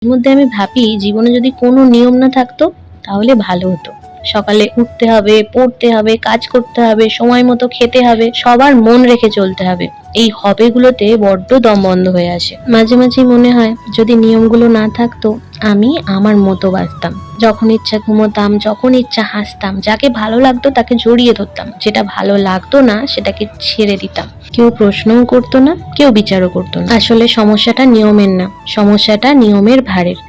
এর মধ্যে আমি ভাবি জীবনে যদি কোনো নিয়ম না থাকতো তাহলে ভালো হতো। সকালে উঠতে হবে, পড়তে হবে, কাজ করতে হবে, সময় মতো খেতে হবে, সবার মন রেখে চলতে হবে। এই হবেগুলোতে বড্ড দম বন্ধ হয়ে আসে। মাঝে মাঝেই মনে হয় যদি নিয়মগুলো না থাকতো আমি আমার মতো বাঁচতাম। যখন ইচ্ছা ঘুমোতাম, যখন ইচ্ছা হাসতাম, যাকে ভালো লাগতো তাকে জড়িয়ে ধরতাম, যেটা ভালো লাগতো না সেটাকে ছেড়ে দিতাম। কেউ প্রশ্নও করতো না, কেউ বিচারও করতো না। আসলে সমস্যাটা নিয়মের না, সমস্যাটা নিয়মের ভারের।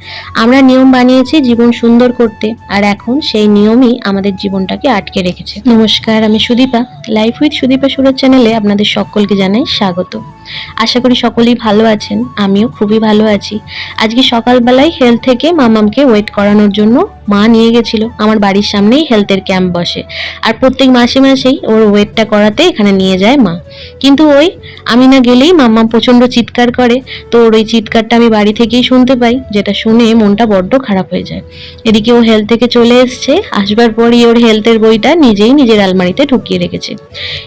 আমরা নিয়ম বানিয়েছি জীবন সুন্দর করতে, আর এখন সেই নিয়মই আমাদের জীবনটাকে আটকে রেখেছে। নমস্কার, আমি সুদীপা। লাইফ উইথ সুদীপা সুরজ চ্যানেলে আপনাদের সকলকে জানাই স্বাগত। আশা করি সকলেই ভালো আছেন, আমিও খুবই ভালো আছি। আজকে সকালবেলায় হেলথ থেকে মামামকে ওয়েট করানোর জন্য মা নিয়ে গেছিল। আমার বাড়ির সামনেই হেলথের ক্যাম্প বসে, আর প্রত্যেক মাসে মাসেই ওর ওয়েটটা করাতে এখানে নিয়ে যায় মা। কিন্তু আমি না গেলেই মাম্মাম প্রচন্ড চিৎকার করে। তো ওর ওই চিৎকারটা আমি বাড়ি থেকেই শুনতে পাই, যেটা শুনে মনটা বড্ড খারাপ হয়ে যায়। এদিকে ও হেলথ থেকে চলে এসছে, আসবার পরই ওর হেলথের বইটা নিজেই নিজের আলমারিতে ঢুকিয়ে রেখেছে।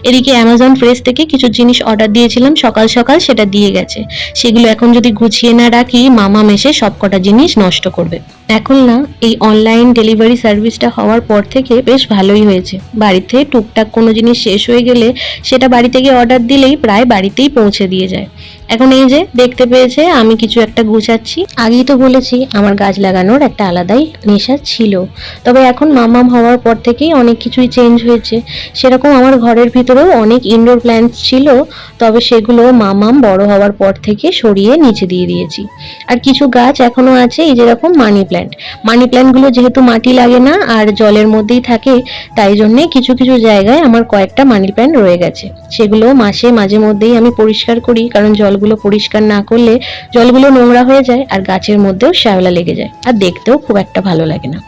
এদিকে অ্যামাজন ফ্রেশ থেকে কিছু জিনিস অর্ডার দিয়েছিলাম সকাল সকাল, সেটা দিয়ে গেছে। সেগুলো এখন যদি গুছিয়ে না রাখি মামাম এসে সবকটা জিনিস নষ্ট করবে। এখন না এই অনলাইন ডেলিভারি সার্ভিসটা হওয়ার পর থেকে বেশ ভালোই হয়েছে। বাড়িতে টুকটাক কোনো জিনিস শেষ হয়ে গেলে সেটা বাড়ি থেকে অর্ডার দিলেই প্রায় বাড়িতেই পৌঁছে দিয়ে যায়। এখন এই যে দেখতে পেয়েছে আমি কিছু একটা গুছাচ্ছি। আগেই তো বলেছি আমার গাছ লাগানোর একটা আলাদাই নেশা ছিল, তবে এখন মামাম হওয়ার পর থেকেই অনেক কিছুই চেঞ্জ হয়েছে। সেরকম আমার ঘরের ভিতরেও অনেক ইনডোর প্ল্যান্টস ছিল, তবে সেগুলো মামাম বড় হওয়ার পর থেকে সরিয়ে নিচে দিয়ে দিয়েছি। আর কিছু গাছ এখনো আছে, এই যেরকম মানি প্ল্যান্টগুলো যেহেতু মাটি লাগে না আর জলের মধ্যেই থাকে, তাই জন্যে কিছু কিছু জায়গায় আমার কয়েকটা মানি প্ল্যান্ট রয়ে গেছে। সেগুলো মাসে মাঝে মধ্যেই আমি পরিষ্কার করি, কারণ জলগুলো পরিষ্কার না করলে জলগুলো নোংরা হয়ে যায় আর গাছের মধ্যেও শ্যাওলা লেগে যায়, আর দেখতেও খুব একটা ভালো লাগে না।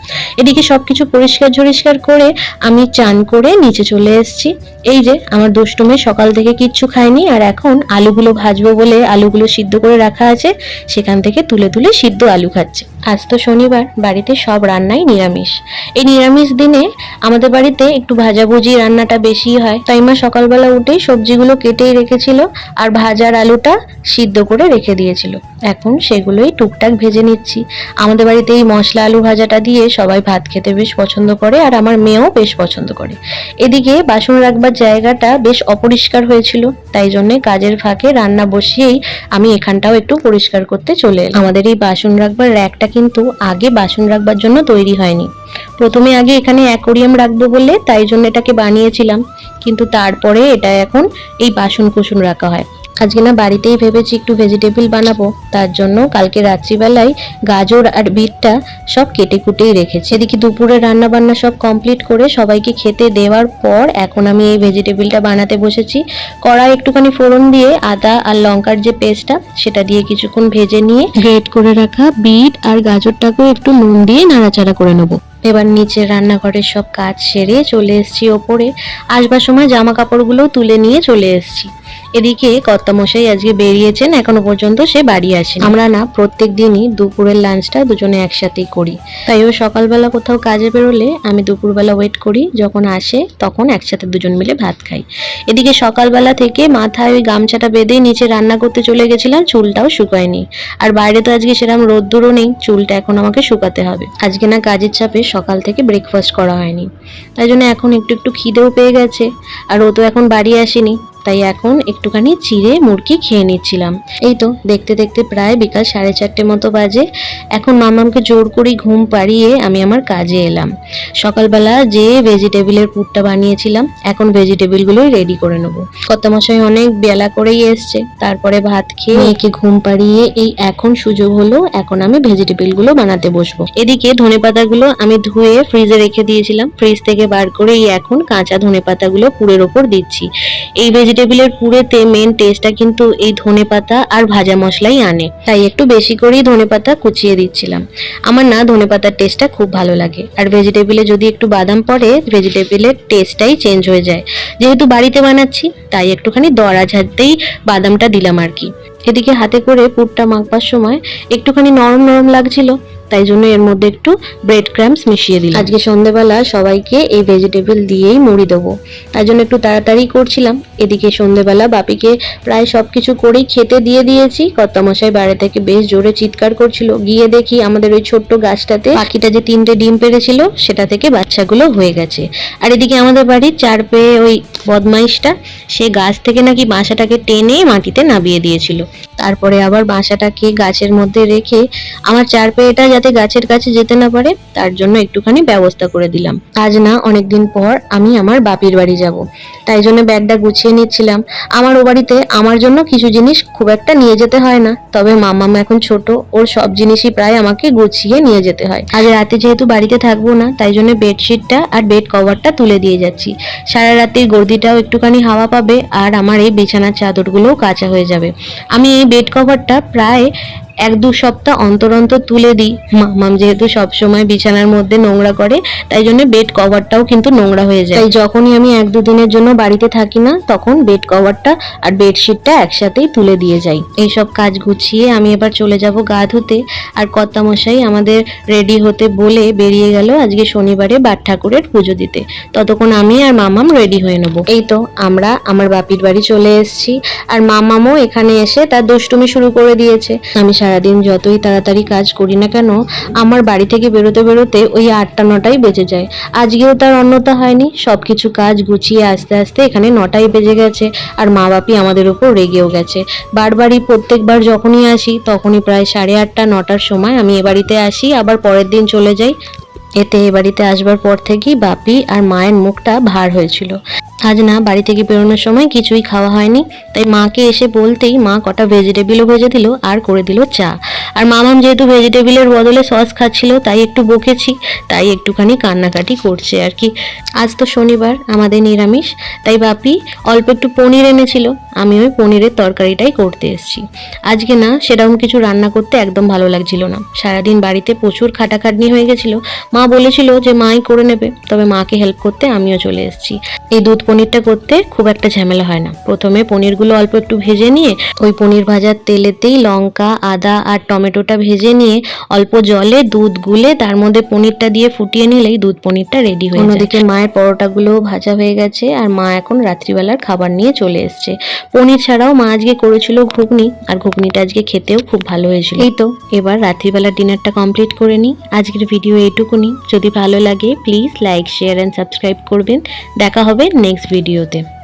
এদিকে সবকিছু পরিষ্কার ঝরিষ্কার করে আমি চান করে নিচে চলে এসেছি। এই যে আমার দুষ্টু মেয়ে সকাল থেকে কিচ্ছু খায়নি, আর এখন আলুগুলো ভাজবো বলে আলুগুলো সিদ্ধ করে রাখা আছে, সেখান থেকে তুলে তুলে সিদ্ধ আলু খাচ্ছে। আজ তো শনিবার, বাড়িতে সব রান্নাই নিরামিষ। এই নিরামিষ দিনে আমাদের বাড়িতে একটু ভাজাভুজি রান্নাটা বেশি হয়, তাই মা সকালবেলা উঠেই সবজিগুলো কেটেই রেখেছিল আর ভাজার আলুটা সিদ্ধ করে রেখে দিয়েছিল। এখন সেগুলোই টুকটাক ভেজে নিচ্ছি। আমাদের বাড়িতে এই মশলা আলু ভাজাটা দিয়ে সবাই ভাত খেতে বেশ পছন্দ করে, আর আমার মেয়েও বেশ পছন্দ করে। এদিকে বাসন রাখবার জায়গাটা বেশ অপরিষ্কার হয়েছিল, তাই জন্য কাজের ফাঁকে রান্না বসিয়েই আমি এখানটাও একটু পরিষ্কার করতে চলে এলাম। আমাদের এই বাসন রাখবার র্যাকটা কিন্তু আগে বাসন রাখবার জন্য তৈরি হয়নি। প্রথমে আগে এখানে অ্যাকোরিয়াম রাখবো বলে তাই জন্য এটাকে বানিয়েছিলাম, কিন্তু তারপরে এটা এখন এই বাসন কুসুন রাখা হয়। আজকে না বাড়িতেই ভেবেছি একটু ভেজিটেবল বানাবো, তার জন্য কালকে রাত্রিবেলায় গাজর আর বিটটা সব কেটে কুটেই রেখেছি। এদিকে দুপুরে রান্না বান্না সব কমপ্লিট করে সবাইকে খেতে দেওয়ার পর এখন আমি এই ভেজিটেবলটা বানাতে বসেছি। কড়াই একটুখানি ফোড়ন দিয়ে আদা আর লঙ্কার যে পেস্টটা সেটা দিয়ে কিছুক্ষণ ভেজে নিয়ে গ্রেট করে রাখা বিট আর গাজরটাকেও একটু নুন দিয়ে নাড়াচাড়া করে নেবো। এবার নিচে রান্নাঘরের সব কাজ সেরে চলে এসেছি ওপরে। আসবার সময় জামা কাপড়গুলো তুলে নিয়ে চলে এসেছি। এদিকে কর্তামশাই আজকে বেরিয়েছেন, এখনো পর্যন্ত সে বাড়ি আসেনি। আমরা না প্রত্যেক দিনই দুপুরের লাঞ্চটা দুজনে একসাথেই করি, তাই ও সকালবেলা কোথাও কাজে বেরোলে আমি দুপুরবেলা ওয়েট করি, যখন আসে তখন একসাথে দুজন মিলে ভাত খাই। এদিকে সকালবেলা থেকে মাথায় ওই গামছাটা বেঁধে নিচে রান্না করতে চলে গেছিলাম, চুলটাও শুকায়নি। আর বাইরে তো আজকে সেরকম রোদ্দুরও নেই, চুলটা এখন আমাকে শুকাতে হবে। আজকে না কাজের চাপে সকাল থেকে ব্রেকফাস্ট করা হয়নি, তাই জন্য এখন একটু একটু খিদেও পেয়ে গেছে। আর ও তো এখন বাড়ি আসেনি, তাই এখন একটুখানি চিড়ে মুরগি খেয়ে নিচ্ছিলাম। এই তো দেখতে দেখতে প্রায় বিকাল 4:30 মতো বাজে। এখন মামামকে জোর করে ঘুম পাড়িয়ে আমি আমার কাজে এলাম। সকালবেলা যে ভেজিটেবিলের পুরটা বানিয়েছিলাম, এখন ভেজিটেবিলগুলোই রেডি করে নেবো। কর্তামশাই অনেক বেলা করেই এসছে, তারপরে ভাত খেয়ে মেয়েকে ঘুম পাড়িয়ে এই এখন সুযোগ হলো, এখন আমি ভেজিটেবিলগুলো বানাতে বসবো। এদিকে ধনেপাতাগুলো আমি ধুয়ে ফ্রিজে রেখে দিয়েছিলাম, ফ্রিজ থেকে বার করে এই এখন কাঁচা ধনেপাতাগুলো পুরের ওপর দিচ্ছি। এই ভেজিটেবিলের পুরেতে মেন টেস্টটা কিন্তু এই ধনেপাতা আর ভাজা মশলাই আনে, তাই একটু বেশি করেই ধনেপাতা কুচিয়ে দিচ্ছিলাম। আমার না ধনেপাতার টেস্টটা খুব ভালো লাগে, আর ভেজিটেবিলে যদি একটু বাদাম পড়ে ভেজিটেবিলের টেস্টটাই চেঞ্জ হয়ে যায়। যেহেতু বাড়িতে বানাচ্ছি তাই একটুখানি দরা ঝাড়তেই বাদামটা দিলাম আর কি। এদিকে হাতে করে পুরটা মাখবার সময় একটুখানি নরম নরম লাগছিল, তাই জন্য এর মধ্যে একটু ব্রেড ক্রাম্বস মিশিয়ে দিলাম। আজকে সন্ধ্যেবেলা সবাইকে এই ভেজিটেবল দিয়েই মুড়ি দেবো, তাই জন্য একটু তাড়াতাড়ি করছিলাম। এদিকে সন্ধ্যেবেলা বাপিকে প্রায় সবকিছু করেই খেতে দিয়ে দিয়েছি। কর্তামশাই বাইরে থেকে বেশ জোরে চিৎকার করছিল। গিয়ে দেখি আমাদের ওই ছোট্ট গাছটাতে পাখিটা যে 3টে ডিম পেড়েছিল সেটা থেকে বাচ্চাগুলো হয়ে গেছে। আর এদিকে আমাদের বাড়ির চার পেয়ে ওই বদমাইশটা সে গাছ থেকে নাকি বাসাটাকে টেনে মাটিতে নামিয়ে দিয়েছিল। তারপরে আবার বাসাটাকে গাছের মধ্যে রেখে আমার চার পেয়েটা যাতে গাছের কাছে যেতে না পারে তার জন্য একটুখানি ব্যবস্থা করে দিলাম। আজ না অনেকদিন পর আমি আমার বাপির বাড়ি যাব, তাই জন্য ব্যাগটা গুছিয়ে নিচ্ছিলাম। আমার ও বাড়িতে আমার জন্য কিছু জিনিস খুব একটা নিয়ে যেতে হয় না, তবে মাম্মাম এখন ছোট, ওর সব জিনিসই প্রায় আমাকে গুছিয়ে নিয়ে যেতে হয়। আজ রাতে যেহেতু বাড়িতে থাকবো না তাই জন্য বেডশিটটা আর বেড কভারটা তুলে দিয়ে যাচ্ছি। সারা রাতের গর্দিটাও একটুখানি হাওয়া পাবে আর আমার এই বিছানার চাদরগুলোও কাঁচা হয়ে যাবে। আমি এই বেড কভারটা প্রায় 1-2 সপ্তাহ অন্তর অন্তর তুলে দিই। মাম্মাম যেহেতু সবসময় বিছানার মধ্যে নোংরা করে তাই জন্য বেড কভারটাও কিন্তু নোংরা হয়ে যায়। তাই যখনই আমি 1-2 দিনের জন্য বাড়িতে থাকি না তখন বেড কভারটা আর বেডশিটটা একসাথেই তুলে দিয়ে যাই। এইসব কাজ গুছিয়ে আমি এবার চলে যাব গা ধুতে। আর কর্তামশাই আমাদের রেডি হতে বলে বেরিয়ে গেল আজকে শনিবারে বাট ঠাকুরের পুজো দিতে। ততক্ষণ আমি আর মামাম রেডি হয়ে নেব। এই তো আমরা আমার বাপির বাড়ি চলে এসেছি আর মামামও এখানে এসে তার দুষ্টুমি শুরু করে দিয়েছে। আমি সারাদিন যতই তাড়াতাড়ি কাজ করি না কেন আমার বাড়ি থেকে বেরোতে বেরোতে ওই 8টা-9টাই বেজে যায়। আজকেও তার অন্যতা হয়নি, সবকিছু কাজ গুছিয়ে আস্তে আস্তে এখানে 9টাই বেজে গেছে। আর মা বাপি আমাদের উপর রেগেও গেছে। বারবারই প্রত্যেকবার যখনই আসি তখনই প্রায় 8:30-9টার সময় আমি এ বাড়িতে আসি, আবার পরের দিন চলে যাই। এতে এ বাড়িতে আসবার পর থেকেই বাপি আর মায়ের মুখটা ভার হয়েছিল। আজ না বাড়ি থেকে বেরোনোর সময় কিছুই খাওয়া হয়নি, তাই মাকে এসে বলতেই মা কটা ভেজিটেবিলও ভেজে দিল আর করে দিল চা। আর মামাম যেহেতু ভেজিটেবিলের বদলে সস খাচ্ছিল তাই একটু বকেছি, তাই একটুখানি কান্নাকাটি করছে আর কি। আজ তো শনিবার, আমাদের নিরামিষ, তাই বাপি অল্প একটু পনির এনেছিল, আমি ওই পনিরের তরকারিটাই করতে এসেছি। আজকে না সেরকম কিছু রান্না করতে একদম ভালো লাগছিল না। সারাদিন বাড়িতে প্রচুর খাটাখাটনি হয়ে গেছিল। মা বলেছিল যে মাই করে নেবে, তবে মাকে হেল্প করতে আমিও চলে এসেছি। এই দুধ পনিরটা করতে খুব একটা ঝামেলা হয় না। প্রথমে পনিরগুলো অল্প একটু ভেজে নিয়ে ওই পনির ভাজার তেলেতেই লঙ্কা, আদা আর টমেটোটা ভেজে নিয়ে অল্প জলে দুধ গুলে তার মধ্যে পনিরটা দিয়ে ফুটিয়ে নিলেই দুধ পনিরটা রেডি হয়ে যায়। অন্যদিকে মায়ের পরোটাগুলো ভাজা হয়ে গেছে আর মা এখন রাত্রিবেলার খাবার নিয়ে চলে এসছে। পনির ছাড়াও মা আজকে করেছিল ঘুগনি, আর ঘুগনিটা আজকে খেতেও খুব ভালো হয়েছিল। এই তো এবার রাত্রিবেলার ডিনারটা কমপ্লিট করে নিই। আজকের ভিডিও এইটুকুনি। যদি ভালো লাগে please like, share and subscribe করবেন। দেখা হবে নেক্সট ভিডিওতে।